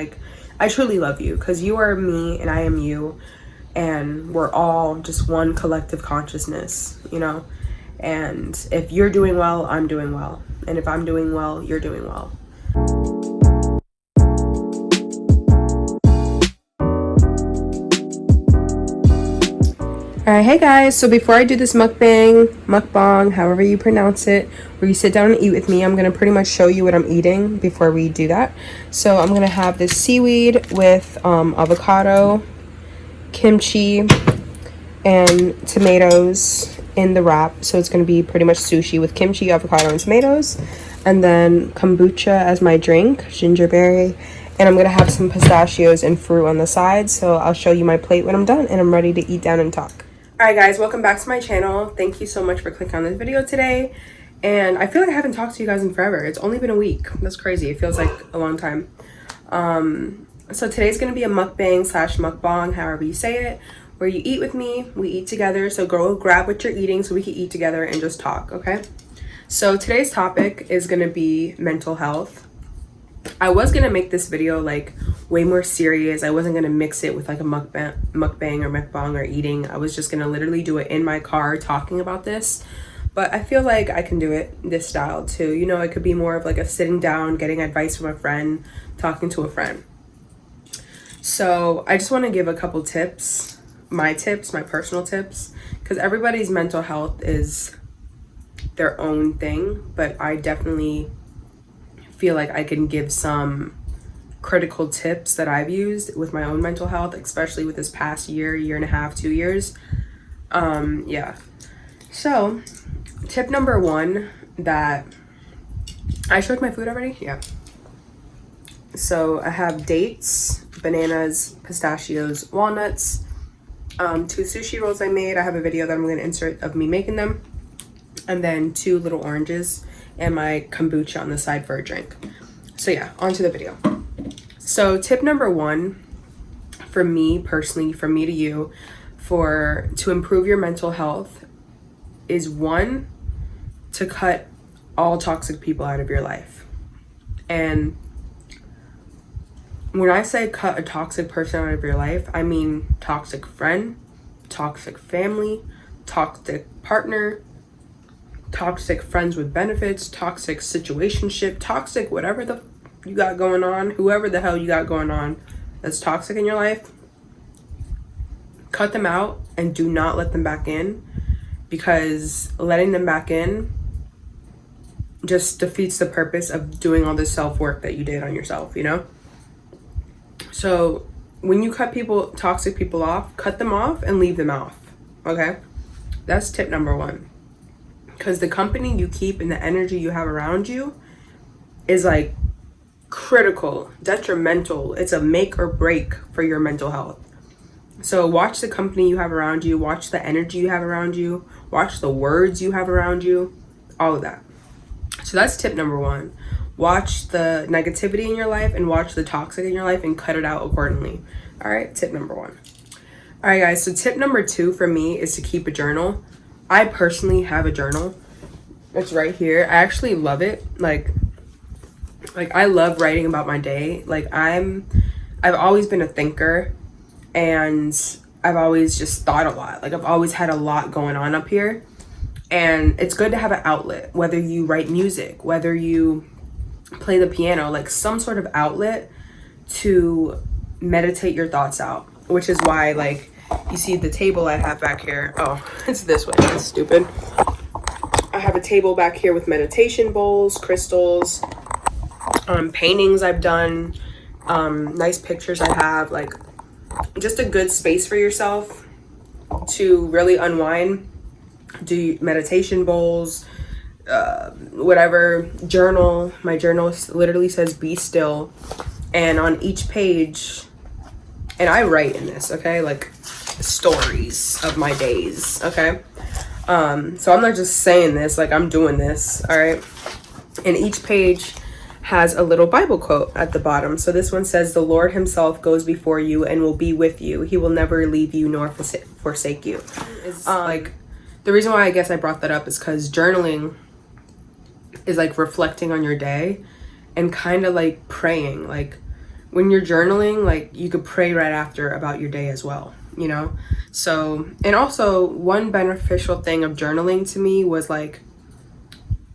Like, I truly love you because you are me and I am you, and we're all just one collective consciousness, you know? And if you're doing well, I'm doing well. And if I'm doing well, you're doing well. Alright, hey guys, so before I do this mukbang, however you pronounce it, where you sit down and eat with me, I'm going to pretty much show you what I'm eating before we do that. So I'm going to have this seaweed with avocado, kimchi, and tomatoes in the wrap. So it's going to be pretty much sushi with kimchi, avocado, and tomatoes. And then kombucha as my drink, gingerberry. And I'm going to have some pistachios and fruit on the side. So I'll show you my plate when I'm done and I'm ready to eat down and talk. Alright guys, welcome back to my channel. Thank you so much for clicking on this video today. And I feel like I haven't talked to you guys in forever. It's only been a week. That's crazy. It feels like a long time. So today's going to be a mukbang / mukbang, however you say it, where you eat with me, we eat together. So go grab what you're eating so we can eat together and just talk, okay? So today's topic is going to be mental health. I was going to make this video like way more serious. I wasn't going to mix it with like a mukbang or mukbang or eating. I was just going to literally do it in my car talking about this. But I feel like I can do it this style too. You know, it could be more of like a sitting down, getting advice from a friend, talking to a friend. So I just want to give a couple tips, my personal tips, because everybody's mental health is their own thing, but I definitely feel like I can give some critical tips that I've used with my own mental health, especially with this past year and a half, 2 years. Yeah. So tip number one that I showed my food already. Yeah. So I have dates, bananas, pistachios, walnuts, 2 sushi rolls I made. I have a video that I'm going to insert of me making them. And then 2 little oranges and my kombucha on the side for a drink. So yeah, on to the video. So tip number one for me personally, from me to you, to improve your mental health is 1, to cut all toxic people out of your life. And when I say cut a toxic person out of your life, I mean toxic friend, toxic family, toxic partner, toxic friends with benefits, toxic situationship, toxic whatever you got going on, whoever the hell you got going on that's toxic in your life. Cut them out and do not let them back in, because letting them back in just defeats the purpose of doing all this self-work that you did on yourself, you know? So when you cut toxic people off, cut them off and leave them off, okay? That's tip number 1. Because the company you keep and the energy you have around you is like critical, detrimental. It's a make or break for your mental health. So watch the company you have around you, watch the energy you have around you, watch the words you have around you, all of that. So that's tip number 1. Watch the negativity in your life and watch the toxic in your life and cut it out accordingly. All right, tip number 1. All right, guys, so tip number 2 for me is to keep a journal. I personally have a journal. It's right here. I actually love it. Like I love writing about my day. Like I've always been a thinker, and I've always just thought a lot. Like I've always had a lot going on up here, and it's good to have an outlet, whether you write music, whether you play the piano, like some sort of outlet to meditate your thoughts out, which is why, like, you see the table I have back here. Oh, it's this way. That's stupid. I have a table back here with meditation bowls, crystals, paintings I've done, nice pictures I have, like just a good space for yourself to really unwind. Do meditation bowls, whatever, journal. My journal literally says be still, and on each page, and I write in this, okay, like stories of my days, okay? So I'm not just saying this, like I'm doing this, all right? And each page has a little Bible quote at the bottom. So this one says, "The Lord himself goes before you and will be with you. He will never leave you nor forsake you." It's like, the reason why I guess I brought that up is because journaling is like reflecting on your day and kind of like praying, like when you're journaling, like, you could pray right after about your day as well, you know? So, and also one beneficial thing of journaling to me was like,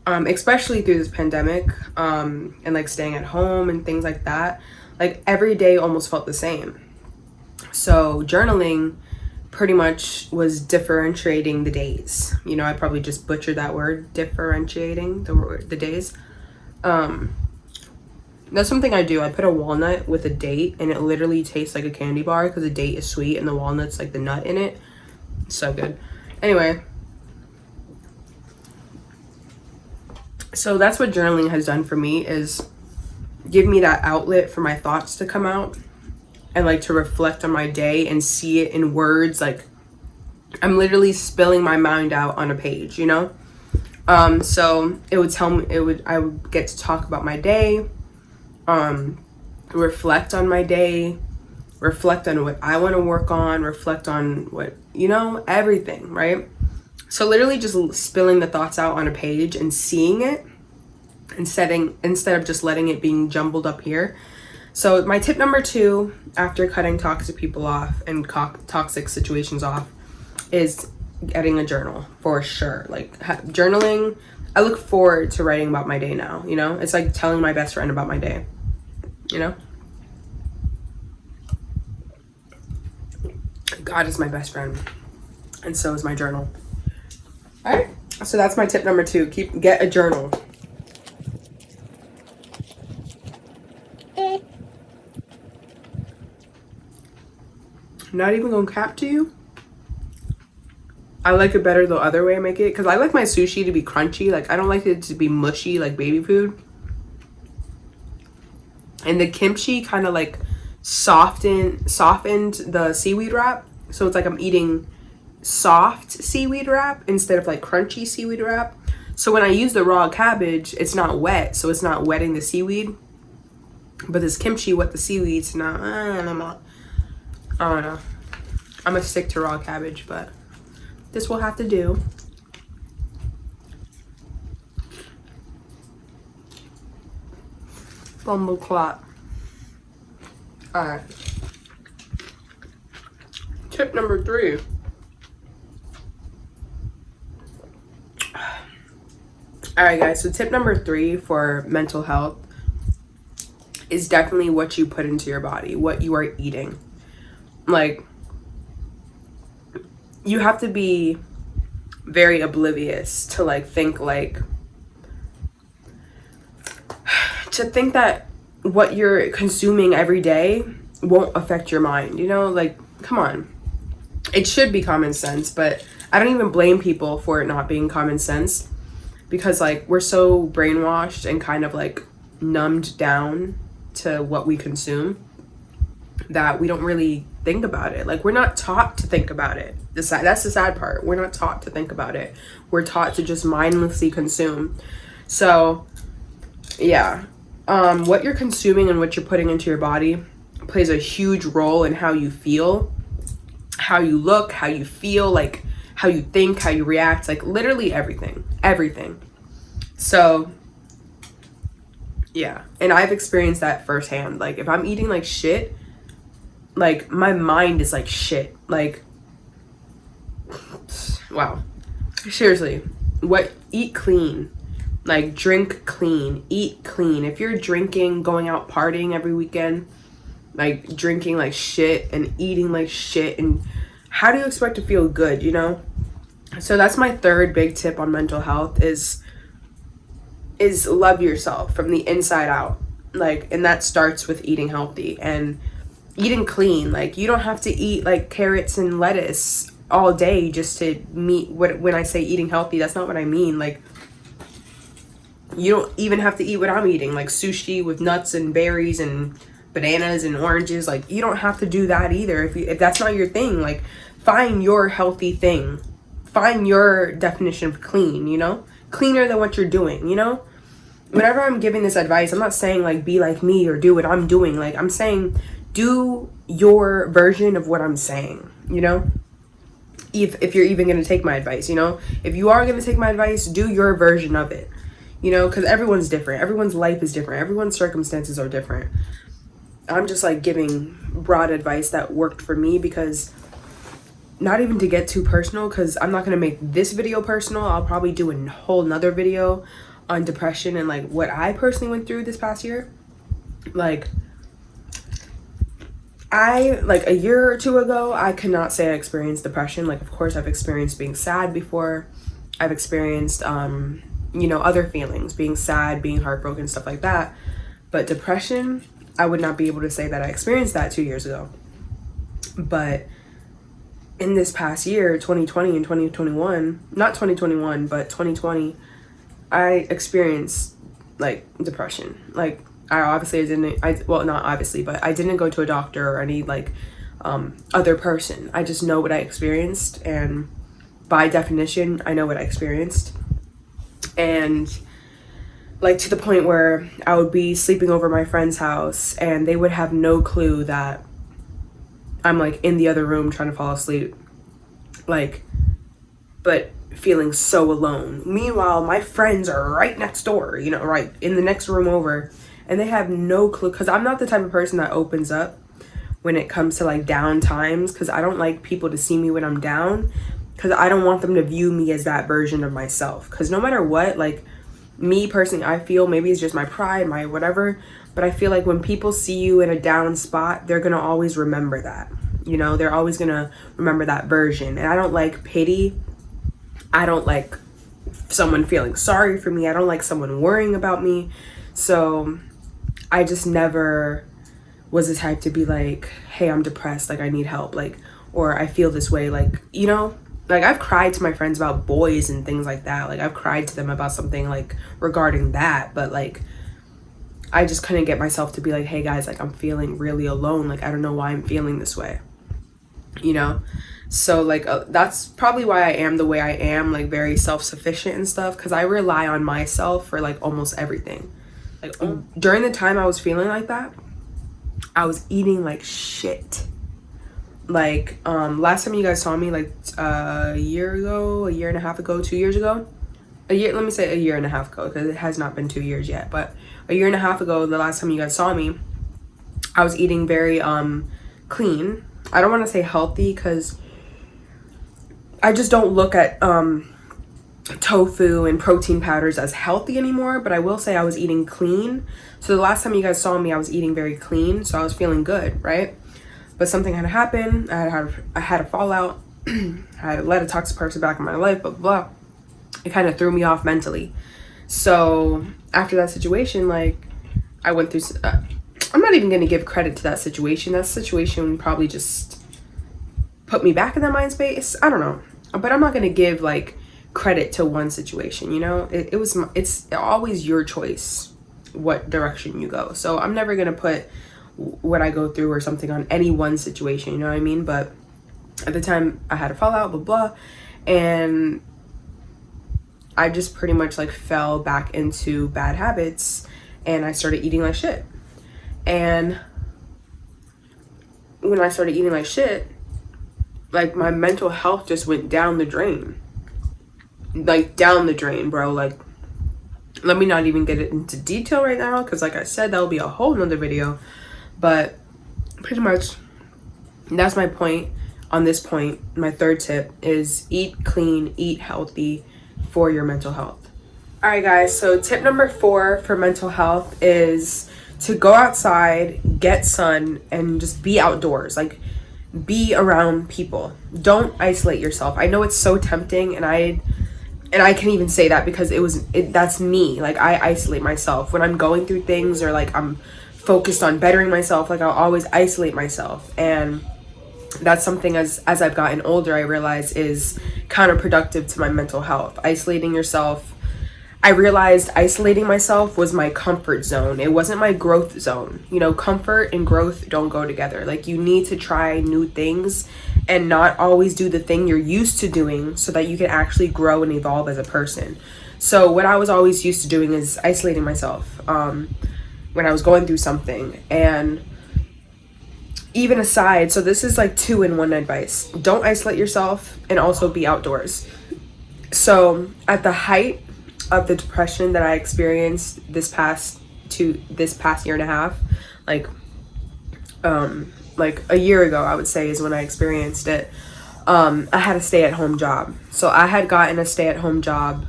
especially through this pandemic, and like staying at home and things like that, like every day almost felt the same. So journaling pretty much was differentiating the days. You know, I probably just butchered that word, differentiating the days. That's something I do. I put a walnut with a date, and it literally tastes like a candy bar because the date is sweet and the walnut's like the nut in it. So good. Anyway, so that's what journaling has done for me, is give me that outlet for my thoughts to come out and like to reflect on my day and see it in words. Like, I'm literally spilling my mind out on a page, you know? So it would tell me, I would get to talk about my day, reflect on my day, reflect on what I want to work on, reflect on what, you know, everything, right? So literally just spilling the thoughts out on a page and seeing it instead of just letting it being jumbled up here. So my tip number 2 after cutting toxic people off and toxic situations off is getting a journal, for sure. Like, journaling, I look forward to writing about my day now, you know? It's like telling my best friend about my day, you know? God is my best friend, and so is my journal. All right, so that's my tip number 2. Get a journal. Not even gonna cap to you, I like it better the other way I make it, because I like my sushi to be crunchy. Like, I don't like it to be mushy like baby food. And the kimchi kind of like softened the seaweed wrap, so it's like I'm eating soft seaweed wrap instead of like crunchy seaweed wrap. So when I use the raw cabbage, it's not wet, so it's not wetting the seaweed. But this kimchi wet the seaweed, so now I don't know. I'm gonna stick to raw cabbage, but this will have to do. Bumble clot. Alright. Tip number 3. Alright guys, so tip number 3 for mental health is definitely what you put into your body, what you are eating. Like, you have to be very oblivious to like think like, to think that what you're consuming every day won't affect your mind, you know? Like, come on. It should be common sense, but I don't even blame people for it not being common sense, because like we're so brainwashed and kind of like numbed down to what we consume that we don't really think about it. Like, we're not taught to think about it. That's the sad part. We're not taught to think about it. We're taught to just mindlessly consume. So yeah, what you're consuming and what you're putting into your body plays a huge role in how you feel, how you look, how you feel, like how you think, how you react, like literally everything. So yeah, and I've experienced that firsthand. Like, if I'm eating like shit, like my mind is like shit. Like, wow, seriously. Eat clean, like drink clean, eat clean. If you're drinking, going out partying every weekend, like drinking like shit and eating like shit, and how do you expect to feel good, you know? So that's my 3rd big tip on mental health is love yourself from the inside out. Like, and that starts with eating healthy and eating clean. Like, you don't have to eat like carrots and lettuce all day just to meet when I say eating healthy, that's not what I mean. Like, you don't even have to eat what I'm eating, like sushi with nuts and berries and bananas and oranges. Like, you don't have to do that either. If that's not your thing, like, find your healthy thing. Find your definition of clean, you know? Cleaner than what you're doing, you know? Whenever I'm giving this advice, I'm not saying like be like me or do what I'm doing. Like, I'm saying do your version of what I'm saying, you know? If you're even going to take my advice, you know? If you are going to take my advice, do your version of it, you know? Because everyone's different. Everyone's life is different. Everyone's circumstances are different. I'm just like giving broad advice that worked for me, because not even to get too personal, because I'm not going to make this video personal. I'll probably do a whole nother video on depression and like what I personally went through this past year. Like a year or two ago, I could not say I experienced depression. Like, of course, I've experienced being sad before. I've experienced, other feelings, being sad, being heartbroken, stuff like that. But depression, I would not be able to say that I experienced that 2 years ago. But in this past year, 2020 and 2021, not 2021, but 2020, I experienced like depression. Like, not obviously, but I didn't go to a doctor or any like other person. I just know what I experienced, and by definition, I know what I experienced. And like, to the point where I would be sleeping over my friend's house and they would have no clue that I'm like in the other room trying to fall asleep, like, but feeling so alone. Meanwhile, my friends are right next door, right in the next room over, and they have no clue, because I'm not the type of person that opens up when it comes to like down times, because I don't like people to see me when I'm down, because I don't want them to view me as that version of myself. Because no matter what, like, me personally, I feel, maybe it's just my pride, my whatever, but I feel like when people see you in a down spot, they're gonna always remember that. They're always gonna remember that version. And I don't like pity. I don't like someone feeling sorry for me. I don't like someone worrying about me. So I just never was the type to be like, hey, I'm depressed, like I need help, like, or I feel this way, like, like I've cried to my friends about boys and things like that. Like, I've cried to them about something like regarding that, but like I just couldn't get myself to be like, hey guys, like I'm feeling really alone, like I don't know why I'm feeling this way, so like that's probably why I am the way I am, like very self-sufficient and stuff, because I rely on myself for like almost everything. Like during the time I was feeling like that, I was eating like shit. Like last time you guys saw me, like a year ago, a year and a half ago, 2 years ago, let me say a year and a half ago, because it has not been 2 years yet, but a year and a half ago, the last time you guys saw me, I was eating very clean. I don't want to say healthy, because I just don't look at tofu and protein powders as healthy anymore, but I will say I was eating clean. So the last time you guys saw me, I was eating very clean, so I was feeling good, right? But something had happened. I had a fallout. I had let a toxic person back in my life, blah, blah, blah. It kind of threw me off mentally. So after that situation, like, I went through, I'm not even going to give credit to that situation. That situation probably just put me back in that mind space. I don't know. But I'm not going to give, like, credit to one situation, it's always your choice what direction you go. So I'm never going to put what I go through or something on any one situation, you know what I mean? But at the time I had a fallout, blah, blah, and I just pretty much like fell back into bad habits, and I started eating like shit. And when I started eating like shit, like my mental health just went down the drain. Like down the drain, bro. Like, let me not even get it into detail right now, because like I said, that'll be a whole nother video. But pretty much that's my point on this point. My third tip is eat clean, eat healthy for your mental health. All right, guys, so tip number 4 for mental health is to go outside, get sun, and just be outdoors. Like, be around people. Don't isolate yourself. I know it's so tempting, and I can even say that because that's me. Like, I isolate myself when I'm going through things, or like I'm focused on bettering myself. Like, I'll always isolate myself, and that's something as I've gotten older, I realize is counterproductive to my mental health. Isolating yourself, I realized isolating myself was my comfort zone. It wasn't my growth zone. Comfort and growth don't go together. Like, you need to try new things and not always do the thing you're used to doing, so that you can actually grow and evolve as a person. So what I was always used to doing is isolating myself when I was going through something. And even aside, so this is like 2-in-1 advice. Don't isolate yourself, and also be outdoors. So at the height of the depression that I experienced this past year and a half, like like a year ago, I would say, is when I experienced it. I had a stay-at-home job. So I had gotten a stay-at-home job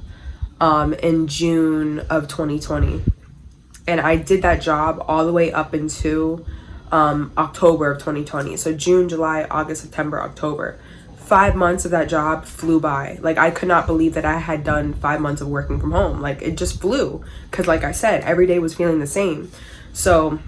in June of 2020. And I did that job all the way up into October of 2020. So June, July, August, September, October. 5 months of that job flew by. Like, I could not believe that I had done 5 months of working from home. Like, it just flew. Because like I said, every day was feeling the same. So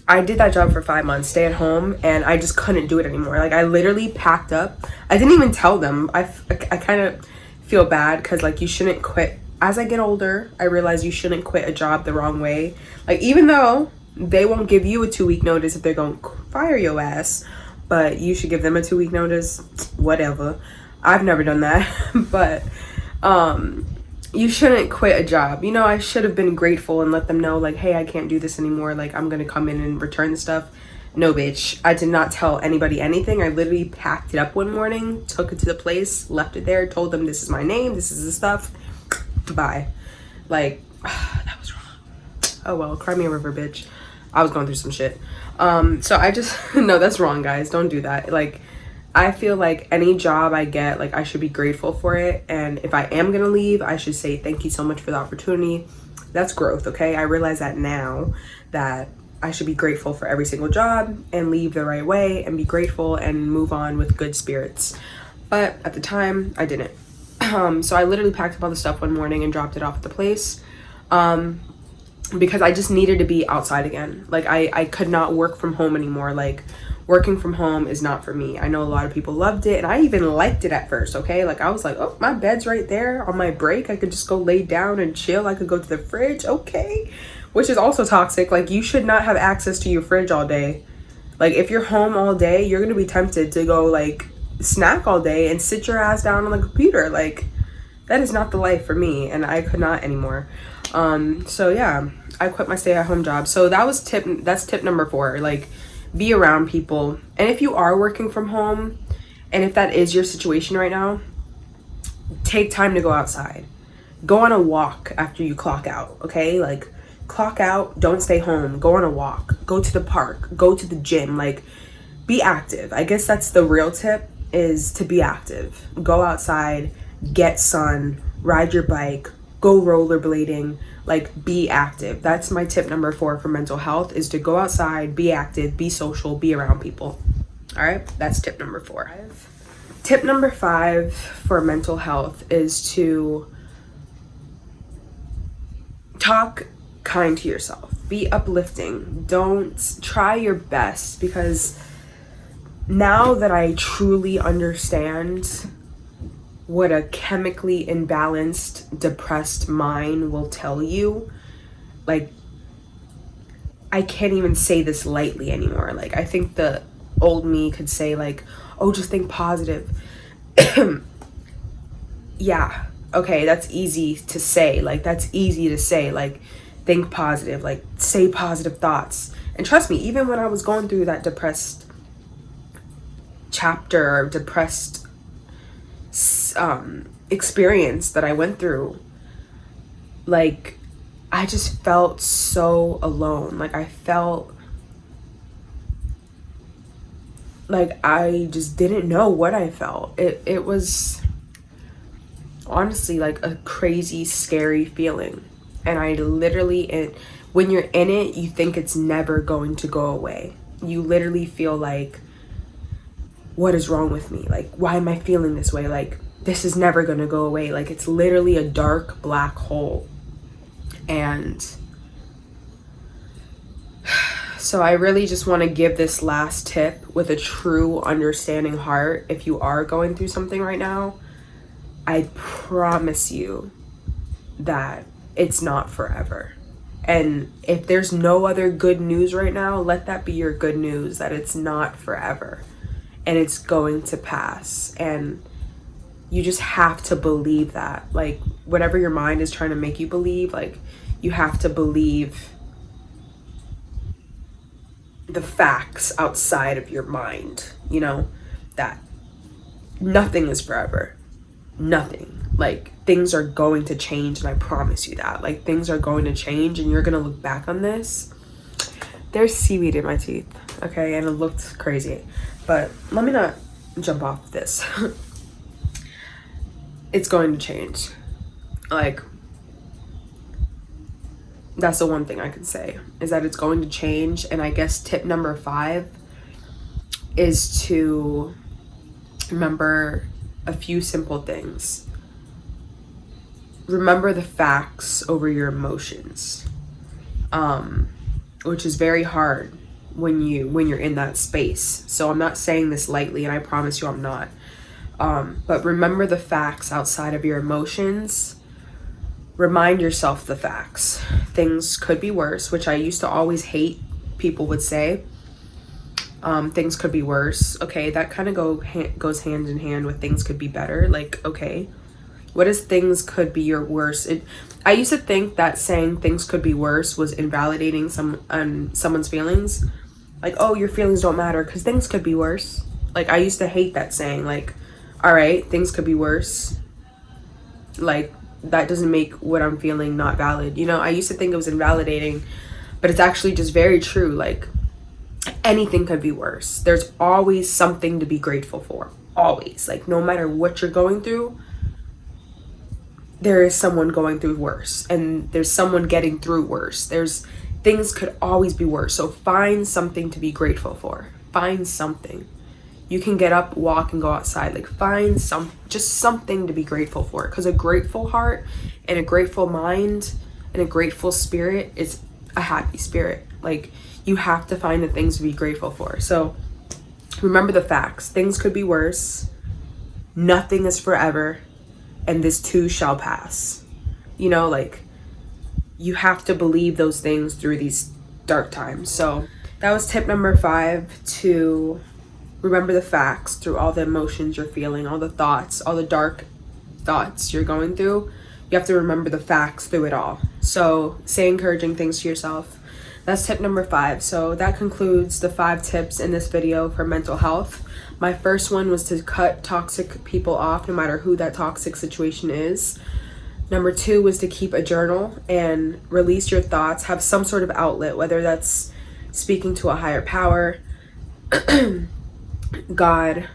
I did that job for 5 months, stay at home, and I just couldn't do it anymore. Like, I literally packed up. I didn't even tell them. I kind of feel bad because, like, you shouldn't quit. As I get older, I realize you shouldn't quit a job the wrong way. Like, even though they won't give you a 2-week notice if they're going to fire your ass, but you should give them a 2-week notice, whatever. I've never done that, but you shouldn't quit a job. You know, I should have been grateful and let them know, like, hey, I can't do this anymore. Like, I'm going to come in and return the stuff. No, bitch. I did not tell anybody anything. I literally packed it up one morning, took it to the place, left it there, told them this is my name, this is the stuff. Bye. Like, that was wrong. Oh, well, cry me a river, bitch. I was going through some shit. So I just, no, that's wrong, guys. Don't do that. Like, I feel like any job I get, like, I should be grateful for it. And if I am gonna leave, I should say thank you so much for the opportunity. That's growth, okay? I realize that now, that I should be grateful for every single job and leave the right way and be grateful and move on with good spirits. But at the time, I didn't. So I literally packed up all the stuff one morning and dropped it off at the place. Because I just needed to be outside again. Like, I could not work from home anymore. Like, working from home is not for me. I know a lot of people loved it, and I even liked it at first, okay? Like, I was like, oh, my bed's right there on my break. I could just go lay down and chill. I could go to the fridge, okay? Which is also toxic. Like, you should not have access to your fridge all day. Like, if you're home all day, you're gonna be tempted to go, like, snack all day and sit your ass down on the computer. Like, that is not the life for me, and I could not anymore. So yeah, I quit my stay-at-home job. So that's tip number 4. Like, be around people. And if you are working from home, and if that is your situation right now, take time to go outside. Go on a walk after you clock out, okay? Like, clock out, don't stay home. Go on a walk. Go to the park. Go to the gym. Like, be active. I guess that's the real tip, is to be active. Go outside, get sun, ride your bike, go rollerblading. Like, be active. That's my tip number 4 for mental health, is to go outside, be active, be social, be around people. All right, that's tip number 4. Tip number 5 for mental health is to talk kind to yourself. Be uplifting. Don't try your best, because now that I truly understand what a chemically imbalanced, depressed mind will tell you, like, I can't even say this lightly anymore. Like, I think the old me could say, like, oh, just think positive. Yeah, okay, that's easy to say. Like, that's easy to say. Like, think positive. Like, say positive thoughts. And trust me, even when I was going through that depressed chapter, or depressed experience that I went through, like, I just felt so alone. Like, I felt like I just didn't know what I felt. It was honestly like a crazy, scary feeling. And I literally, when you're in it, you think it's never going to go away. You literally feel like, what is wrong with me? Like, why am I feeling this way? Like, this is never gonna go away. Like, it's literally a dark black hole. And so I really just want to give this last tip with a true understanding heart. If you are going through something right now, I promise you that it's not forever. And if there's no other good news right now, let that be your good news, that it's not forever. And it's going to pass. And you just have to believe that. Like, whatever your mind is trying to make you believe, like, you have to believe the facts outside of your mind, you know, that nothing is forever. Nothing. Like, things are going to change, and I promise you that. Like, things are going to change, and you're going to look back on this there's seaweed in my teeth, okay, and it looked crazy. But let me not jump off this. It's going to change. Like, that's the one thing I can say, is that it's going to change. And I guess tip number 5 is to remember a few simple things. Remember the facts over your emotions, which is very hard when you're in that space. So I'm not saying this lightly, and I promise you I'm not. But remember the facts outside of your emotions. Remind yourself the facts. Things could be worse, which I used to always hate. People would say, things could be worse. Okay, that kind of goes hand in hand with things could be better. Like, okay, what is things could be your worst? I used to think that saying things could be worse was invalidating someone's feelings. Like, oh, your feelings don't matter because things could be worse. Like, I used to hate that saying. Like, all right, things could be worse. Like, that doesn't make what I'm feeling not valid. You know, I used to think it was invalidating, but it's actually just very true. Like, anything could be worse. There's always something to be grateful for. Always. Like, no matter what you're going through, there is someone going through worse, and there's someone getting through worse. Things could always be worse. So find something to be grateful for. Find something. You can get up, walk, and go outside. Like, find just something to be grateful for. Because a grateful heart and a grateful mind and a grateful spirit is a happy spirit. Like, you have to find the things to be grateful for. So remember the facts. Things could be worse. Nothing is forever. And this too shall pass. You know, like, you have to believe those things through these dark times. So that was tip number 5, to remember the facts through all the emotions you're feeling, all the thoughts, all the dark thoughts you're going through. You have to remember the facts through it all. So say encouraging things to yourself. That's tip number 5. So that concludes the 5 tips in this video for mental health. My first one was to cut toxic people off, no matter who that toxic situation is. Number 2 was to keep a journal and release your thoughts. Have some sort of outlet, whether that's speaking to a higher power, God,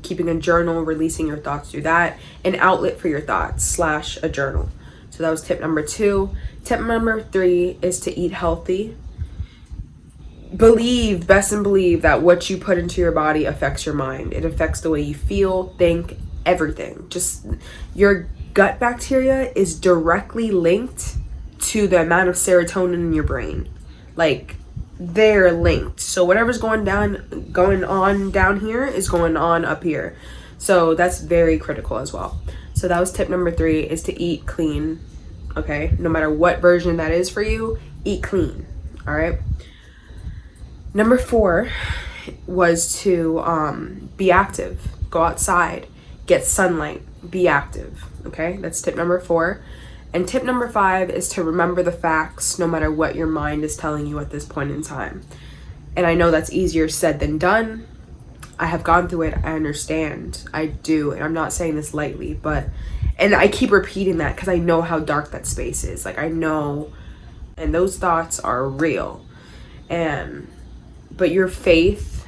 keeping a journal, releasing your thoughts through that, an outlet for your thoughts / a journal. So that was tip number 2. Tip number 3 is to eat healthy. Believe that what you put into your body affects your mind. It affects the way you feel, think, everything. Just your gut bacteria is directly linked to the amount of serotonin in your brain. Like, they're linked. So whatever's going on down here is going on up here. So that's very critical as well. So that was tip number 3, is to eat clean. Okay, no matter what version that is for you, eat clean. All right. Number 4 was to be active. Go outside, get sunlight, be active. Okay, that's tip number 4. And tip number 5 is to remember the facts, no matter what your mind is telling you at this point in time. And I know that's easier said than done. I have gone through it. I understand. I do. And I'm not saying this lightly, and I keep repeating that because I know how dark that space is. Like, I know, and those thoughts are real. But your faith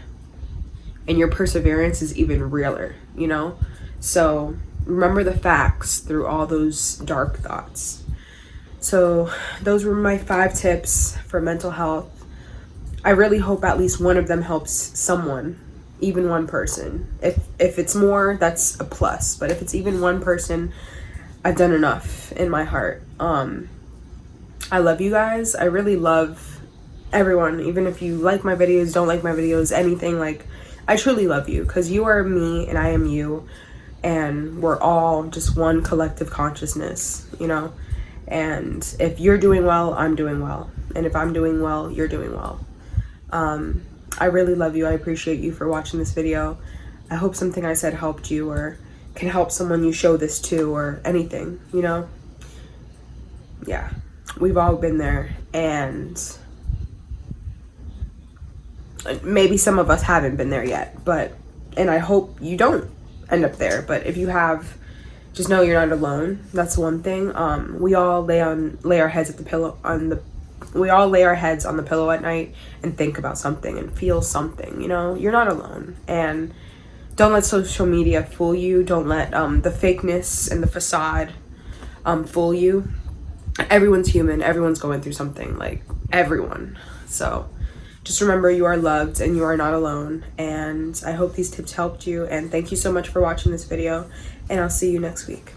and your perseverance is even realer, you know? So remember the facts through all those dark thoughts. So those were my 5 tips for mental health. I really hope at least one of them helps someone, even one person. If it's more, that's a plus. But if it's even one person, I've done enough in my heart. I love you guys. I really love everyone. Even if you like my videos, don't like my videos, anything, like, I truly love you, because you are me and I am you. And we're all just one collective consciousness, you know? And if you're doing well, I'm doing well. And if I'm doing well, you're doing well. I really love you. I appreciate you for watching this video. I hope something I said helped you, or can help someone you show this to, or anything, you know? Yeah, we've all been there, and maybe some of us haven't been there yet, and I hope you don't end up there. But if you have, just know you're not alone. That's one thing. We all lay our heads at the pillow on the We all lay our heads on the pillow at night and think about something and feel something, you know? You're not alone. And don't let social media fool you. Don't let the fakeness and the facade fool you. Everyone's human. Everyone's going through something, like everyone. So just remember, you are loved and you are not alone. And I hope these tips helped you. And thank you so much for watching this video. And I'll see you next week.